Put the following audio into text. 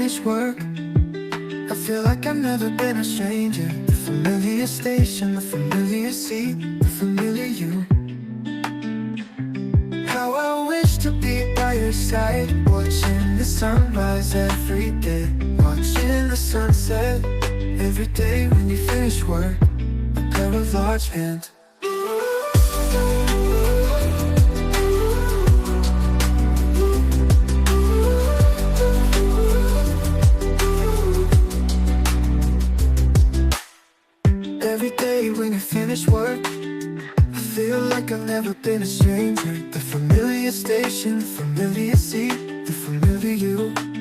finish work, I feel like I've never been a stranger. The familiar station, the familiar seat, the familiar you. How I wish to be by your side, watching the sunrise every day, watching the sunset every day when you finish work. A pair of large hands. Every day when you finish work, I feel like I've never been a stranger. The familiar station, the familiar seat, the familiar you.